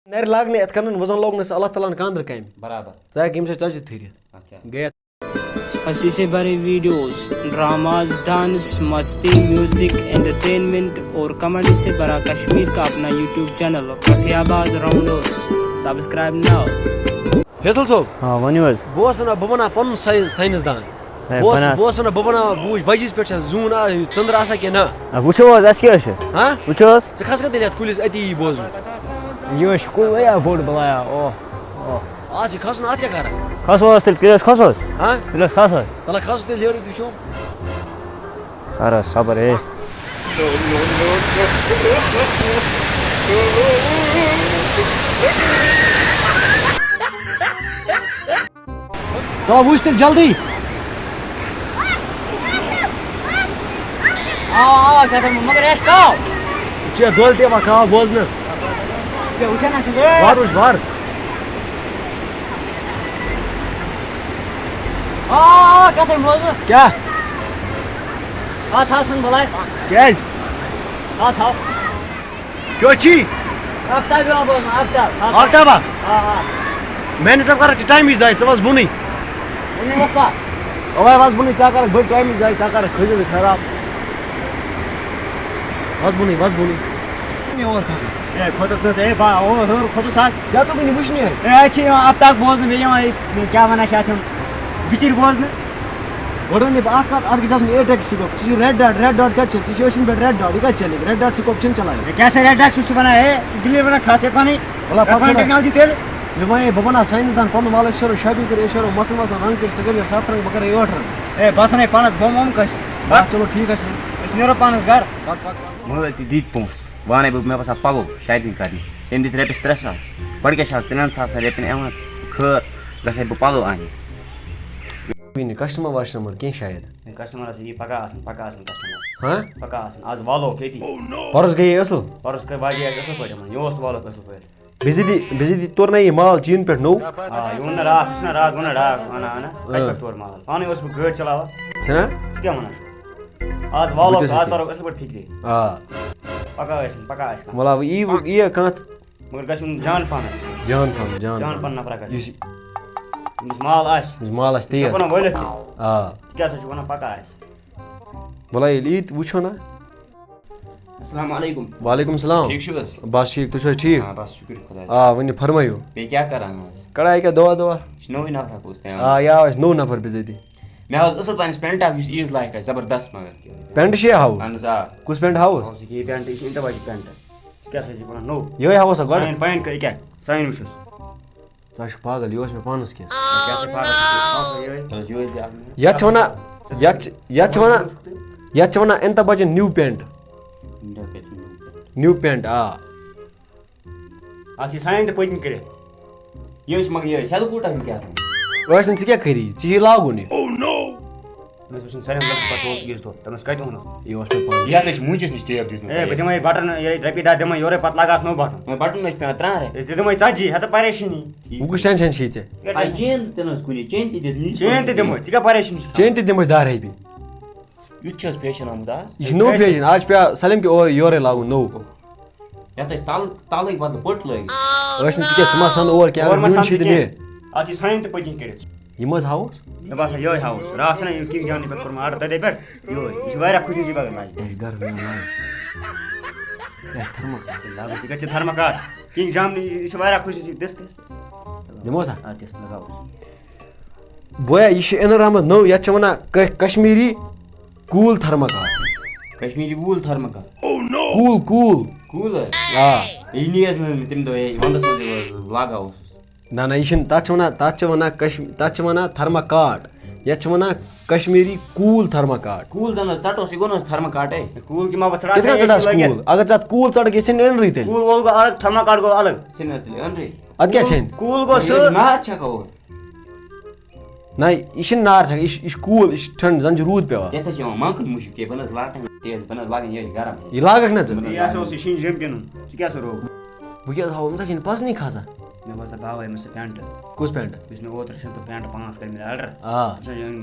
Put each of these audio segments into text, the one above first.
نر لاگنے ات کرن وزن لوگنس اللہ تعالیٰ کاندر کم برابر ژٕ ییٚمہِ سۭتۍ ژَجہِ تھٔرِتھ گٔے ہنسی سے بھرے ویڈیوز، ڈراماز، ڈانس، مستی، میوزک، انٹرٹینمنٹ اور کامیڈی سے بھرا کشمیر کا اپنا YouTube channel Rafiabad rounders subscribe now. Faisal صٲب ہاں ؤنِو حظ. بہٕ اوسُس وَنان بہٕ بَناو پَنُن ساینس دان بہٕ اوسُس وَنان بہٕ بَناو بہٕ وٕچھِ بَجِس پٮ۪ٹھ چھا زوٗن ژٔنٛدٕر آسان کِنہٕ نہ وٕچھو حظ اَسہِ کیٛاہ چھِ ہاں وٕچھو حظ. ژٕ کھس کَتھ تیٚلہِ یَتھ کُلِس أتی یی بوزُن یہِ چھُ کُل واریاہ بوٚڑ بَلایا اوہ آز چھِ کھسُن اَتھ کیٛاہ کَران کھسو حظ تیٚلہِ کیٛاہ حظ کھسو حظ ہاں تیٚلہِ حظ کھس حظ. تَلہ کھسو تیٚلہِ ہیوٚر وٕچھو کر حظ صبر ہے. تو وٕچھ تیٚلہِ جلدی مگر اَسہِ کاو ژٕ چھُ دۄہلہِ تہِ یِوان کاو بوزنہٕ وٕچھان وار وٕچھ وار کَتھے موزٕ کیٛاہ اَتھ آسن بَلاے کیٛازِ اَتھ تھاو کیٛاہ چھی آفتاب یِوان بوزنہٕ آفتاب آفتابا آ میٛانہِ حِساب کَرکھ ژٕ ٹایمٕچ ضایع ژٕ وَس بۄنٕے ؤنِو وَسپا اوے وَس بۄنٕے ژٕ کَرکھ بٔڑ ٹایمٕچ ضایع ژٕ کَرکھ کھٔجِل خراب وَس بۄنٕے وَس بۄنٕے اور کھسُن ہے کھوٚتُس نہٕ حظ ہے ہیوٚر کھوٚتُس حظ کیٛاہ تُہۍ وٕنہِ وٕچھنہِ ہے اَتہِ چھِ یِوان آفتاب بوزنہٕ بیٚیہِ یِوان کیٛاہ وَنان چھِ اَتھ یِم بِچِرۍ بوزنہٕ گۄڈٕ وَنٕے بہٕ اَکھ کَتھ اَتھ گژھِ آسُن اے ٹٮ۪ک سِکوپ ژٕ چھِ ریڈ ڈاٹ کَتہِ چھِ ژٕ چھِ أچھَن پٮ۪ٹھ ریڈ ڈاٹ یہِ کَتہِ چلہِ ریڈ ڈاٹ سِکوپ چھِنہٕ چلان کیٛاہ سا ریڈ ڈاک چھُس ژٕ وَنان ہے دِلہِ وَنان کھس ہے پَنٕنۍ ٹیکنالجی تیٚلہِ مےٚ وَنے بہٕ بَناو ساینس دان پَنُن وَلہٕ أسۍ شیرو شاپِنٛگ کٔرِتھ أسۍ شیرو مَسَن وَسَن رنٛگ کٔرِتھ ژٕ کٔرۍ مےٚ 7 رنٛگ بہٕ کَرے 8 رنٛگ ہے بہٕ آسان ہے پانَس بۄم وۄم کٲنٛسہِ چلو ٹھیٖک حظ چھُ أسۍ نیرو پانَس گَرٕ مٲلۍ تہِ دِتۍ پونٛسہٕ بہٕ وَنَے بہٕ مےٚ باسان پَلو شاپِنٛگ کَرنہِ تٔمۍ دِتۍ رۄپیَس 300 گۄڈٕ کیٛاہ چھِ آز 3 ساسَن رۄپیَن یِوان خٲر گژھے بہٕ پَلو اَننہِ وٕنہِ کَسٹمَر وَسٹمَر کینٛہہ شاید کَسٹمَر آسہِ یی پَگاہ آسان کَسٹمَر ہاں پَگاہ آسان آز والوکھ ییٚتی پَرُس گٔیے اَصٕل پَرُس کٔر واریاہ اَصٕل پٲٹھۍ یِمَن یہِ اوس والوکھ اَصٕل پٲٹھۍ بِزِتی توٚر نہ یہِ مال چیٖن پٮ۪ٹھ نوٚو آ یہِ ووٚن نہ راتھ وٕچھ نہ راتھ ووٚن نہ ڈاک اَنا کَتہِ پٮ۪ٹھ تورٕ مال پانَے اوسُس بہٕ گٲڑۍ چلاوان چھُنا ژٕ کیٛاہ وَنان چھُکھ آز والوکھ آز تَرو اَصٕل پٲٹھۍ فِکرِ آ پَگاہ ٲسِن پَگاہ آسہِ کانٛہہ وَلہٕ یی کانٛہہ مگر گژھِ یُن جان پَہنَس جان پَہن نفرا گژھِ یُس ییٚمِس مال آسہِ مال آسہِ ژٕ تیز وَنان وٲلِتھ آ ژٕ کیٛاہ سا چھُکھ وَنان پَگاہ آسہِ وَلہٕ ییٚلہِ یی تہٕ وٕچھو نا السلام علیکُم وعلیکُم السلام ٹھیٖک چھِو حظ بَس ٹھیٖک تُہۍ چھِو حظ ٹھیٖک بَس شُکُر خۄدایَس آ ؤنِو فرمٲیِو بیٚیہِ کیٛاہ کران حظ کَڑا ییٚکیٛاہ دۄہ یہِ چھُ نوٚوُے نفرا کُس تام آ یہِ آو اَسہِ نوٚو نفر بِزٲتی مےٚ حظ اَصٕل پَنٕنِس پٮ۪نٛٹ اَکھ یُس عیٖز لایق آسہِ زبردست مگر پٮ۪نٛٹ چھِ ہاوُس اہن حظ آ کُس پٮ۪نٛٹ ہاوُس یہِ پٮ۪نٛٹ یہِ چھِ اِنتَباجی پٮ۪نٛٹ ژٕ کیٛاہ سا چھُکھ وَنان نوٚو یِہوٚے ہاوُسا گۄڈٕ سٲنۍ پایِن کٔرۍ کیٛاہ سٲنۍ وٕچھُس ژٕ چھُکھ پاگل یہِ اوس مےٚ پانَس کینٛہہ کیٛاہ سا پَگاہ یِہوٚے دِ اَکھ یَتھ چھِ وَنان یَتھ چھِ وَنان اِنتا بَچَن نِو پٮ۪نٛٹ نِو پٮ۪نٛٹ آ اَتھ چھِ سانہِ تہِ پٔتۍمہِ کٔرِتھ یہِ چھِ مگر یِہوٚے سٮ۪دٕ کوٗٹاہ چھُ کیٛاہ تام ٲسِن ژٕ کیٛاہ کٔری ژےٚ چھِ لاگُن یہِ مےٚ ٲس وٕچھُن ساروِین لَگَس پَتہٕ اوس عیٖذ دۄہ دَپَس کَتہِ اوٚنُکھ یہِ اوس مےٚ پانَس یَتھ حظ چھِ موٗنٛچَس نِش ٹیپ دِژمٕژ ہے بہٕ دِمَے بَٹَن ییٚلہِ رۄپیہِ دَہ دِمَے یورَے پَتہٕ لاگہٕ نوٚو بَٹُن بَٹُن حظ چھِ پٮ۪وان 3 رۄپیہِ أسۍ دِمَے ژَتجی ہَتہٕ پریشٲنی وۄنۍ کُس ٹٮ۪نشَن چھی ژےٚ چین تہِ نہٕ حظ کُنی چین تہِ دِتھ چین تہِ دِمَے ژٕ کیٛاہ پریشٲنی چھِ چینۍ تہِ دِمَے 10 رۄپیہِ یُتھ چھِ حظ فیشَن آمُت آز یہِ چھِ نوٚو فیشَن آز چھِ پٮ۪وان سٲلِم کہِ یورَے لاگُن نوٚو یَتھ ٲسۍ تَلٕکۍ بدلہٕ پٔٹ لٲگِتھ ٲسِن ژٕ کیٛاہ ژٕ ما سَن اور کیٚنٛہہ اگر نیُن چھی تہٕ نہِ اَتھ چھِ سانہِ تہِ پٔتۍکِنۍ کٔرِتھ یِم حظ ہاوُس مےٚ باسان یِہوٚے ہاوُس راتھ چھُنہ یہِ کِنگ جانہِ پٮ۪ٹھ کوٚرمُت آرڈر تَتے پٮ۪ٹھ یِہوٚے یہِ چھِ واریاہ خوشی چھِ بَغٲر لاگہِ یہِ چھِ گرٕ لاگُن لاگُن یہِ گژھِ تھرماکاٹ کِنگ جامنہِ یہِ چھِ واریاہ خوشی چھِ دِس دِمو سا آ دِس لگاوُس بویا یہِ چھِ اِنر آمٕژ نوٚو یَتھ چھِ وَنان کشمیٖری کوٗل تھرماکاٹ کشمیٖری ووٗل تھرماکاٹ کوٗل کوٗل حظ آ یہِ نی حظ نہٕ تَمہِ دۄہ وَندَس منٛز لاگان اوسُس نہ یہِ چھِنہٕ تَتھ چھِ وَنان تھرماکاٹ یَتھ چھِ وَنان کشمیٖری کوٗل تھرماکاٹ کوٗل زَن حظ ژَٹوس یہِ گوٚو نہٕ حظ تھرماکاٹے کوٗل کہِ ما بہٕ کِتھ کٔنۍ ژَٹہس کوٗل اگر ژٕ اَتھ کوٗل ژَٹکھ یہِ ژھٕنہِ أنٛدرٕے تیٚلہِ کوٗل وول گوٚو الگ تھرماکاٹ گوٚو الگ ژھٕنہِ حظ تیٚلہِ أنٛدرٕے اَدٕ کیٛاہ ژھٕنہِ کوٗل گوٚو سُہ نار چھَکا اور نہ یہِ چھِنہٕ نار چھَکان یہِ چھِ کوٗل یہِ چھِ ٹھنٛڈ زَن چھِ روٗد پٮ۪وان یَتھ حظ چھِ یِوان مانٛکٕن مُشُک کیٚنٛہہ بہٕ نہٕ حظ لاٹھن تیز بہٕ نہٕ حظ لاگان یِہوٚے گرم یہِ لاگکھ نا ژٕ یہِ ہسا اوس یہِ شیٖن جیٚمۍ پِنُن ژٕ کیٛاہ سا روو بہٕ کیٛاہ حظ ہاوو أمِس حظ چھِنہٕ پَسنٛدٕے کھسان مےٚ باسان باوے مےٚ سُہ پٮ۪نٛٹ کُس پٮ۪نٛٹ یُس مےٚ اوترٕ چھُ تہٕ پٮ۪نٛٹ 5 کٔرۍ مےٚ آرڈر آ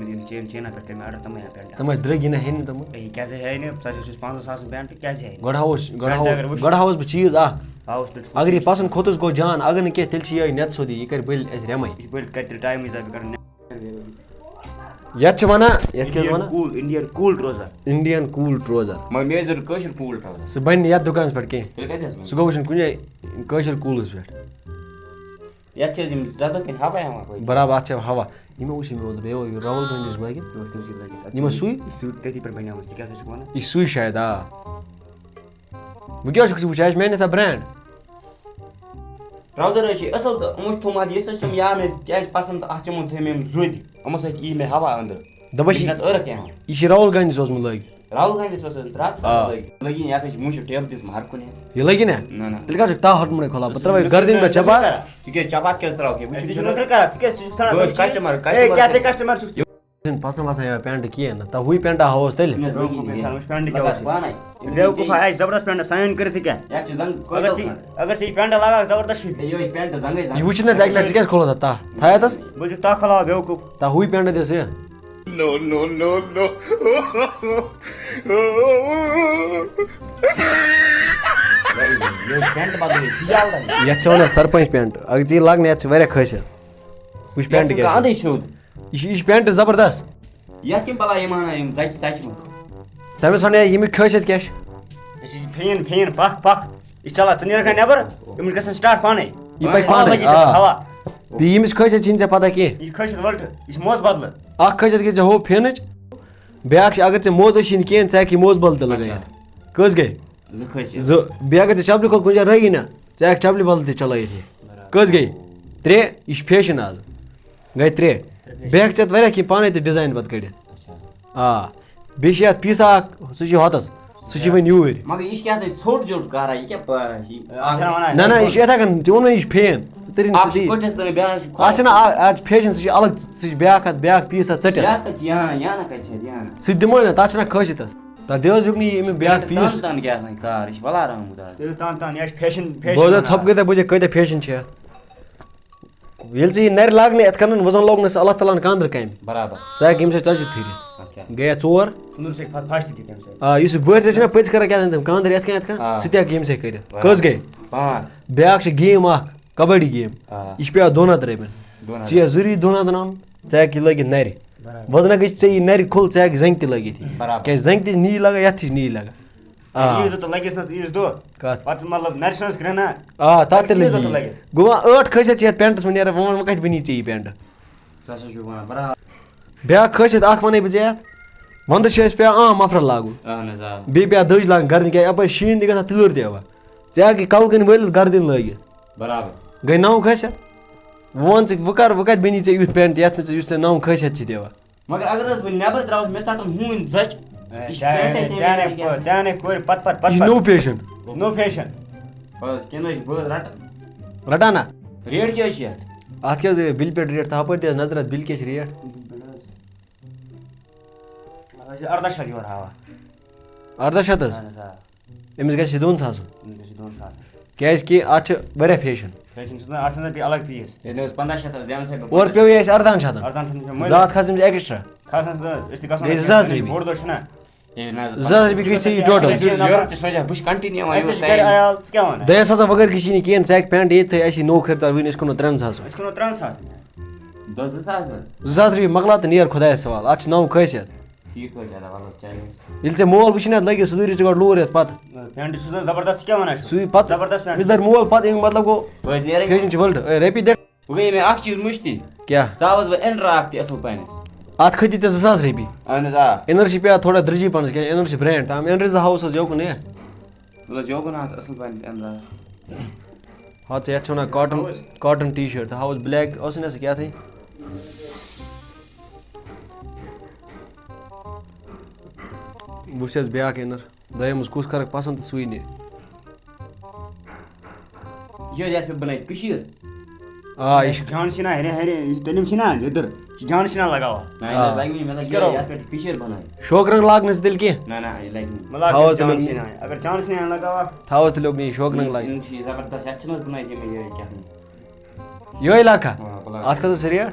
چینا پٮ۪ٹھ کٔرۍ مےٚ آرڈر تِمے پٮ۪نٛٹ تِم ٲسۍ درٛگی نہ ہیٚنۍ تِم یہِ کیٛازِ ہیٚیہِ نہٕ ژٕ چھُس 15,000 پٮ۪نٛٹ کیٛازِ ہیٚیہِ گۄڈٕ ہاوُس بہٕ چیٖز اکھ ہاوُس تہٕ اگر یہِ پسنٛد کھوٚتُس گوٚو جان اگر نہٕ کینٛہہ تیٚلہِ چھِ یِہوٚے نٮ۪ت سیوٚدُے یہِ کَرِ بٔلۍ اَسہِ رٮ۪مَے یہِ چھُ بٔلۍ کَرِ تیٚلہِ ٹایمٕے زایہِ بہٕ کَرٕ یَتھ چھِ وَنان یَتھ کیٛاہ حظ وَنان Indian cool trouser Indian cool trouser مگر مےٚ ٲسۍ ضروٗرت کٲشُر کوٗل ٹرٛاوزر سُہ بَنہِ نہٕ یَتھ دُکانَس پٮ۪ٹھ کینٛہہ تیٚلہِ کَتہِ حظ سُہ گوٚو وٕچھُن کُنہِ جایہِ کٲشِر کوٗلَس پٮ۪ٹھ یَتھ چھِ حظ یِم زیادٕ کِنۍ ہوا ہٮ۪وان برابر اَتھ چھِ ہوا یِمو وٕچھ مےٚ اوترٕ بیٚیہِ راوَل گنجِس لٲگِتھ یِم ٲسۍ سُے سُہ تٔتھی پٮ۪ٹھ بَنیومُت ژٕ کیٛاہ سا چھُکھ وَنان یہِ چھُ سُے شاید آ وۄنۍ کیٛاہ چھُکھ ژٕ وٕچھان یہِ چھِ میٛانہِ حِساب برٛینٛڈ ٹرٛاوزر حظ چھِ اَصٕل تہٕ یِمو چھِ تھوٚومُت یُس حظ چھُم یار مےٚ کیٛازِ پَسنٛد تہٕ اَتھ چھِ یِمو تھٲے مےٚ یِم زوٗدۍ یِمو سۭتۍ یی مےٚ ہوا أنٛدرٕ دَپان چھِ ٲرَکھ یِوان یہِ چھِ راوَل گنجِس اوسمُت لٲگِتھ راہُل گاندھی اوس راتھ لٔگِن یَتھ حظ چھِ موٗجوٗب ٹیبہٕ دِژمہٕ ہر کُنہِ یہِ لٔگی نا نہ نہ تیٚلہِ کَتھ چھُکھ تا ہۄٹمُنٕے کھُلاو بہٕ ترٛاوَے گردِنۍ پٮ۪ٹھ چپات ژٕ کیٛازِ چپات کیٛازِ ترٛاو کیٚنٛہہ ژٕ چھُکھ نہٕ کران ژٕ کیٛازِ چھُکھ ژھانڈان بہٕ حظ کسٹمر کسٹمر چھُکھ ژٕ چھُنہٕ پسنٛد وسان یِوان پٮ۪نٛٹ کِہیٖنۍ نہٕ تا ہُے پٮ۪نٛٹا ہاوُس تیٚلہِ پٮ۪نٛٹ کیٛاہ اوس پانے بیوقوٗف آسہِ زبردست پٮ۪نٛٹ سایِن کٔرِتھ کیٛاہ یَتھ چھِ زنٛگ اگر ژٕ یہِ پٮ۪نٛٹ لاگکھ زبردست چھُ یہِ حظ پٮ۪نٛٹ زنٛگے یہِ وٕچھ نہٕ حظ اَکہِ لَٹہِ ژٕ کیٛازِ کھولو تا تھایاتَس بہٕ چھُس تَتھ کھلاوان بیوقوٗف تا ہُے پٮ۪نٛٹ دِس یہِ پٮ۪نٛٹ بدلٕے فِجال یَتھ چھِ وَنان سرپنٛچ پٮ۪نٛٹ اگر ژٕ یہِ لاگنہٕ یَتھ چھِ واریاہ خٲصیت وٕچھ پٮ۪نٛٹ کیٛاہ اَندٕے سیوٚد یہِ چھِ پٮ۪نٛٹ زبردست یَتھ کَمہِ بَلاے یِم اَنان یِم ژَچہِ ژَچمٕژ تٔمِس وَنے ییٚمیُک خٲصیت کیٛاہ چھِ یہِ چھِ فین فین پکھ پکھ یہِ چھِ چلان ژٕ نیرکھ نٮ۪بر أمِس گژھان سٹاٹ پانے یہِ پَکہِ پانَے آ ہوا بیٚیہِ ییٚمِچ خٲصیت چھِنہٕ ژےٚ پتہ کینٛہہ یہِ چھِ کھٔسِتھ وٕلٹہٕ یہِ چھِ موزٕ بدلہٕ اکھ خٲصیت گٔے ژےٚ ہُہ فینٕچ بیٛاکھ چھِ اگر ژےٚ موزٕ ٲسی نہٕ کِہیٖنۍ ژٕ ہٮ۪ککھ یہِ موزٕ بدل تہِ لگٲیِتھ کٔژ گٔے زٕ کھٔسِتھ زٕ بیٚیہِ اگر ژےٚ چپلہِ کھۄتہٕ کُنہِ جایہِ رٲگی نہ ژٕ ہٮ۪ککھ چپلہِ بدل تہِ چلٲیِتھ یہِ کٔژ گٔے 3 یہِ چھِ فیشن آز گٔے 3 بیٚیہِ ہٮ۪کھ ژےٚ اَتھ واریاہ کینٛہہ پانے تہِ ڈِزاین پتہٕ کٔڑِتھ آ بیٚیہِ چھِ یَتھ پیٖسا اکھ سُہ چھِ ہوٚتَس سُہ چھِ وۄنۍ یوٗرۍ مگر یہِ چھِ کیٛاہ تانۍ ژھوٚٹ جوٚٹ کران یہِ کیٛاہ نہ نہ یہِ چھِ یِتھَے کٔنۍ ژےٚ ووٚنُے یہِ چھِ فین ژٕ تٔرِنۍ اکھ چھِ سۭتی کٔٹِس ترٛٲوِتھ بیٛاکھ چھِ اَتھ چھِنہ اَتھ چھِ فیشن سُہ چھِ الگ سُہ چھِ بیٛاکھ پیٖس اَتھ ژٔٹِتھ بیٛاکھ کَتہِ چھِ یانہ کَتہِ چھِ یانہ سُہ تہِ دِموے نہ تَتھ چھِنہ خٲصیت حظ تَتھ دِ حظ ہیوٚک نہٕ یہِ اَمیُک بیٛاکھ پیٖس تان کیٛاہ تانۍ کار یہِ چھِ وَلار آمُت آز تیٚلہِ تان یہِ چھِ فیشن بہٕ حظ ژھۄپہٕ کۭتیاہ بوٗزِکھ کۭتیاہ فیشن چھِ یَتھ ییٚلہِ ژٕ یہِ نَرِ لاگنہٕ یِتھ کَنن وۄنۍ زَن لوگنَس اللہ تعالیٰ ہَن خانٛدرٕ کامہِ برابر ژٕ ہٮ۪کھ ییٚمہِ سۭتۍ ژَجہِ پھِرِتھ گٔیا 4 ژٕنُر سۭتۍ پھش تہِ تَمہِ سۭتۍ آ یُس یہِ بٔرۍ ژےٚ چھِنہ پٔژھۍ کران کیٛاہ تام خانٛدر یِتھ کٔنۍ سُہ تہِ ہٮ۪کہِ ییٚمہِ سۭتۍ کٔرِتھ کٔژ گٔے 5 بیٛاکھ چھِ گیم اکھ کبڈی گیم یہِ چھِ پیٚوان 2 ہَتھ رۄپیَن ژٕ یہِ ضروٗری 2 ہَتھ اَنُن ژٕ ہٮ۪کہٕ یہِ لٲگِتھ نَرِ وۄنۍ زَن گٔژھۍ ژےٚ یہِ نَرِ کھُل ژٕ ہٮ۪کہٕ زَنٛگہِ تہِ لٲگِتھ یہِ کیٛازِ زَنٛگہِ تہِ چھِ نی لگان یَتھ تہِ چھِ نی لگان عیٖذ دۄہ تہٕ لَگٮ۪س نہٕ عیٖذ دۄہ کَتھ پتہٕ مطلب نَرِ چھِ نہٕ گرٛہنا آ تَتھ تہِ عیٖذ دۄہ لٔگۍ لَگٮ۪س گوٚو وۄنۍ 8 خٲصیت چھِ یَتھ پٮ۪نٛٹَس منٛز نیران وۄنۍ کَتہِ بَنی ژےٚ یہِ پٮ۪نٛٹ ژٕ ہسا چھُکھ وَنان برابر بیٛاکھ خٲصیت اکھ وَنَے بہٕ ژےٚ یَتھ وَنٛدَس چھِ اَسہِ پیٚوان عام مفرل لاگُن اہن حظ آ بیٚیہِ پیٚوان دٔج لاگٕنۍ گردِنۍ کیٛازِ اَپٲرۍ شیٖن تہِ گژھان تۭر تہِ یِوان ژٕ ہٮ۪کہٕ یہِ کَلہٕ کِنۍ وٲلِتھ گردِنۍ لٲگِتھ برابر گٔے 9 خٲصیت وۄنۍ وَن ژٕ وۄنۍ کَتہِ بَنی ژےٚ یُتھ پٮ۪نٛٹ یَتھ منٛز یُس ژےٚ 9 خٲصیت چھِ دِوان مگر اگر حظ بہٕ نٮ۪بر درٛاوُس مےٚ ژَٹَن ہوٗنۍ زَچہِ ژےٚ کورِ پتہٕ یہِ چھِ نوٚو پیشن نو فیشن بَس کِنہٕ حظ بہٕ حظ رَٹان رَٹان نہ ریٹ کیٛاہ حظ چھِ یَتھ اَتھ کیٛاہ حظ گٔے بِلہِ پٮ۪ٹھ ریٹ ہُپٲرۍ تہِ حظ نظر اَتھ بِلہِ کیٛاہ چھِ ریٹ 18 شیٚتھ یورٕ ہاوان 1800 حظ اہن حظ آ أمِس گژھِ یہِ 2 ساسَن أمِس گژھِ 2 ساس کیٛازِکہِ اَتھ چھِ واریاہ فیشن فیشن چھُس نہٕ اَتھ چھُنہٕ بیٚیہِ الگ پیٖس ہے نہ حظ 15 حظ دِمس اورٕ پیٚو یہِ اَسہِ 18 شیٚتَن 18 چھُنہٕ زٕ ہَتھ کھَس أمِس ایٚکٕسٹرا کھسان أسۍ تہِ گٔے 2000 رۄپیہِ. بوٚڑ دۄہ چھُنہ ہے نہ حظ 2000 رۄپیہِ گٔے ژےٚ یہِ ٹوٹل ضوٚرَتھ تہِ سوزا بہٕ چھُس کَنٹِنیوٗ اَسہِ تہِ وۄنۍ چھِ گرِ عیال ژٕ کیٛاہ وَنان دۄیو ساسو بغٲر گژھی نہٕ کِہیٖنۍ ژٕ ہٮ۪کہٕ پٮ۪نٛٹ ییٚتہِ تھٲے اَسہِ نوٚو خٔریٖدار وٕنۍ أسۍ کٕنو 3 ساسَن أسۍ کٕنو 3 ساس دۄہ 2 ساس حظ 2000 رۄپیہِ مۄکلاو تہٕ نیر خۄدایَس سوال اَتھ چھِ 9 خٲصیت ٹھیٖک حظ چھِ وَلہٕ حظ چلے ییٚلہِ ژےٚ مول وٕچھِنۍ اَتھ لٲگِتھ سُہ دوٗری ژٕ گۄڈٕ لوٗر یَتھ پَتہٕ پٮ۪نٛٹ چھُس حظ زبردست ژٕ کیٛاہ وَنان سُے پَتہٕ زبردست پٮ۪نٛٹ أمِس دَرِ مول پَتہٕ اَمیُک مطلب گوٚو توتہِ نیرے فیشن چھِ وٕلٹہٕ رۄپیہِ دِ وۄنۍ گٔے مےٚ اکھ چیٖز مٔشتٕے کیٛاہ ژاوُس بہٕ اِنر اکھ تہِ اَصٕل پَہنَس اَتھ کھٔتی ژےٚ 2000 رۄپیہِ اہن حظ آ اِنر چھِ پیٚوان تھوڑا درٛجی پَہنَس کیٛازِ اِنر چھِ برٛینٛڈ تام اِنرِ زٕ ہاوُس حظ یوکُن یہِ وَلہٕ حظ یوکُن حظ اَصٕل پَہنَس اِنر ہَتھ ژٕ یَتھ چھِ وَنان کاٹن ٹی شٲٹ تہٕ ہاوُس بلیک اوسُے نہ سُہ کیٛاہ تھٲے وٕچھ حظ بیٛاکھ اِنر دۄیو منٛز کُس کَرَکھ پَسنٛد تہٕ سُے نہِ یہِ حظ یَتھ پٮ۪ٹھ بَنٲیِتھ کٔشیٖر آ یہِ چھِ جان چھِنہ ہیٚرِ ہیٚرِ یہِ تٔلِم چھِنہ لیٚدٕر یہِ چھِ جان چھِنہ لگاوان نہ یہِ حظ لَگہِ مےٚ لَگہِ یَتھ پٮ۪ٹھ کٔشیٖر بَنٲیِتھ شوقہٕ رنٛگ لاگنہٕ ژٕ تیٚلہِ کینٛہہ نہ نہ یہِ لَگہِ نہٕ مطلب جان چھِنہ اگر جان چھِنہ لگاوان تھاوَس تیٚلہِ یوٚک نہٕ یہِ شوقہٕ رنٛگ لاگہِ چھِ زبردست یَتھ چھِنہٕ حظ بَنٲیِتھ یِم یہِ کیٛاہ یہے لاکھا اتھ کھسس ریٹ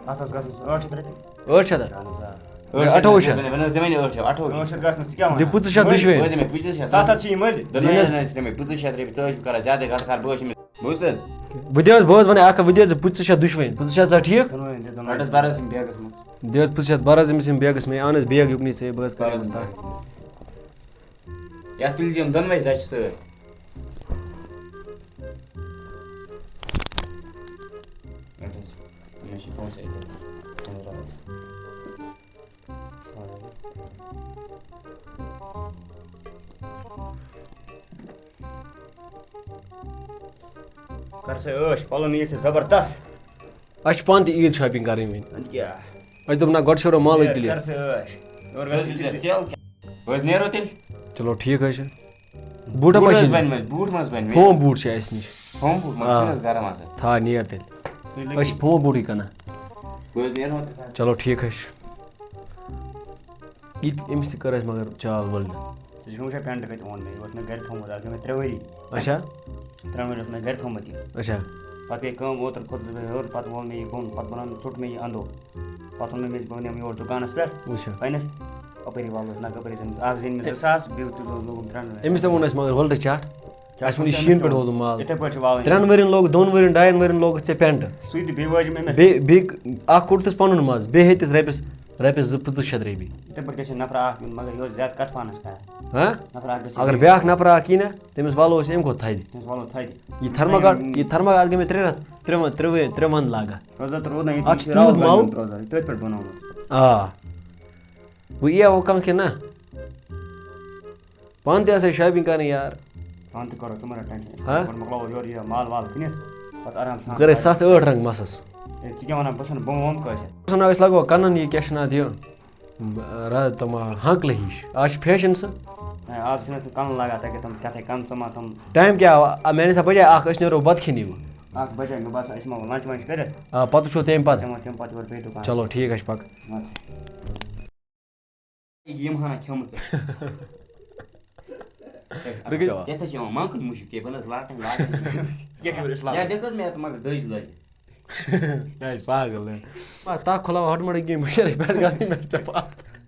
اَتھ حظ گژھَس 800 رۄپیہِ 800 اہن حظ آ 28 ژٕ وَنہِ 8 800 گژھنَس ژٕ کیٛاہ دِ وَنان 25 دُشوٕے 700 چھِ یہِ مٔلۍ پٕنٛژٕ شیٚتھ رۄپیہِ تُہۍ کران زیادَے کَتھ کَر بہٕ بوٗزتھ حظ بہٕ حظ وَنہٕ اکھ بہٕ دِ 25 دُشوٕے 25 ژا ٹھیٖک رَٹَس بَرَس یِم بیگَس منٛز دِ حظ 25 بَرحظ أمِس یِم بیگَس مےٚ اہن حظ بیگ یُکنٕے ژےٚ بہٕ حظ کَرٕ یَتھ تُلۍ زِ یِم دۄنوَے زَچہِ سۭتۍ کر سا ٲش پَلو نِیِتھ ژےٚ زبردست اَسہِ چھِ پانہٕ تہِ عیٖد شاپِنٛگ کَرٕنۍ وۄنۍ وۄنۍ کیٛاہ اَسہِ دوٚپ نہ گۄڈٕ شیرو مالٕے تُلِتھ کر سا ٲش یورٕ بہٕ حظ نیرو تیٚلہِ چلو ٹھیٖک حظ چھُ بوٗٹا ما چھِ بوٗٹ منٛز بَنہِ فوم بوٗٹ چھِ اَسہِ نِش ہوم بوٗٹ منٛز چھِنہٕ حظ گرم آسان تھاو نیر تیٚلہِ أسۍ چھِ فوم بوٗٹٕے کٕنان بہٕ حظ نیرو چلو ٹھیٖک حظ چھُ یہِ تہِ أمِس تہِ کٔر اَسہِ مگر چال وٲلۍ ژٕ چھُکھ وٕچھان پٮ۪نٛٹ کَتہِ اوٚن مےٚ یہِ اوس مےٚ گَرِ تھوٚمُت اَتھ گٔے مےٚ 3 ؤری اچھا 3 ؤری اوس مےٚ گَرِ تھوٚمُت یہِ اچھا پَتہٕ گٔے کٲم اوترٕ کھوٚتُس بہٕ ہیوٚر پَتہٕ وول مےٚ یہِ بۄن پَتہٕ بَنوو ژوٚٹ مےٚ یہِ اَندو پَتہٕ اوٚن مےٚ بہٕ وَنیٛام یور دُکانَس پٮ۪ٹھ وٕچھا پنٛنِس اَپٲری والوس نہ کَپٲری زَن اَکھ زیٖنۍ مےٚ 2000 بیٚیہِ لوگُم 3 أمِس تہِ ووٚن اَسہِ مگر وَلرٕ چَٹھ اَسہِ ووٚن یہِ شیٖن پٮ۪ٹھ ووتمُت مال یِتھَے پٲٹھۍ چھِ والٕنۍ 3 ؤرِیَن لوگ 2 ؤرِیَن 2 ؤرِیَن لوگُتھ ژےٚ پٮ۪نٛٹ سُے تہِ بیٚیہِ وٲجِم أمِس بیٚیہِ اَکھ کوٚڑتَس پَنُن مَزٕ بیٚیہِ ہیٚتِس رۄپیَس 2500 رۄپیہِ یِتھَے پٲٹھۍ گژھِ نفر اَکھ یُن مگر یہِ اوس زیادٕ کَتھ پانَس کران ہاں نفر اَکھ گژھِ اگر بیٛاکھ نفر اَکھ یی نہ تٔمِس والو أسۍ اَمہِ کھۄتہٕ تھدِ تٔمِس والو تھدِ یہِ تھرماکاٹ اَتھ گٔے مےٚ 3 رٮ۪تھ 3 وَنٛدٕ لاگان روزان تہٕ روزان اَتھ چھُ تیوٗت مَل روزان تٔتھۍ پٮ۪ٹھ بَنومُت آ وۄنۍ یی وۄنۍ کانٛہہ کِنہٕ نہ پانہٕ تہِ آسہِ شاپِنٛگ کَرٕنۍ یار پانہٕ تہِ کَرو ژٕ مہ رَٹ ٹٮ۪نشَن ہاں گۄڈٕ مۄکلاوو یورٕ یہِ مال وال کٕنِتھ پَتہٕ آرام سان کٔر اَسہِ 7-8 رنٛگ مَسَس ہے ژٕ کیٛاہ وَنان بہٕ چھُسَن بۄم وۄم کٲسِتھ بہٕ وَنو أسۍ لاگو کَنَن یہِ کیٛاہ چھِ ناو یہِ تِم ہانٛکلہٕ ہِش آز چھِ فیشَن سُہ آز چھِنہٕ تِم کَنہٕ لاگان تَتہِ تِم کیٛاہ تھانۍ کَنہٕ ژَمان تِم ٹایم کیٛاہ میٛانہِ حِساب بَجے اَکھ أسۍ نیرو بَتہٕ کھٮ۪نہِ وۄنۍ اَکھ بَجے مےٚ باسان أسۍ مۄکلو لنٛچ وَنچ کٔرِتھ آ پَتہٕ وٕچھو تَمہِ پَتہٕ تَمہِ پَتہٕ یورٕ بیٚیہِ دُکان چلو ٹھیٖک حظ چھُ پَکہٕ یِم ہَنا کھیوٚمُت یَتھ حظ چھِ یِوان مانٛکٕن مُشُک کیٚنٛہہ بہٕ نہٕ حظ لاٹٕنۍ یا دِکھ حظ مےٚ یَتھ مگر دٔج لٲگِتھ پاگل تاکھ کھُلاو ہۄٹہٕ مۄٹہٕ کینٛہہ مٔشرٲے پٮ۪ٹھ گژھٕنۍ مےٚ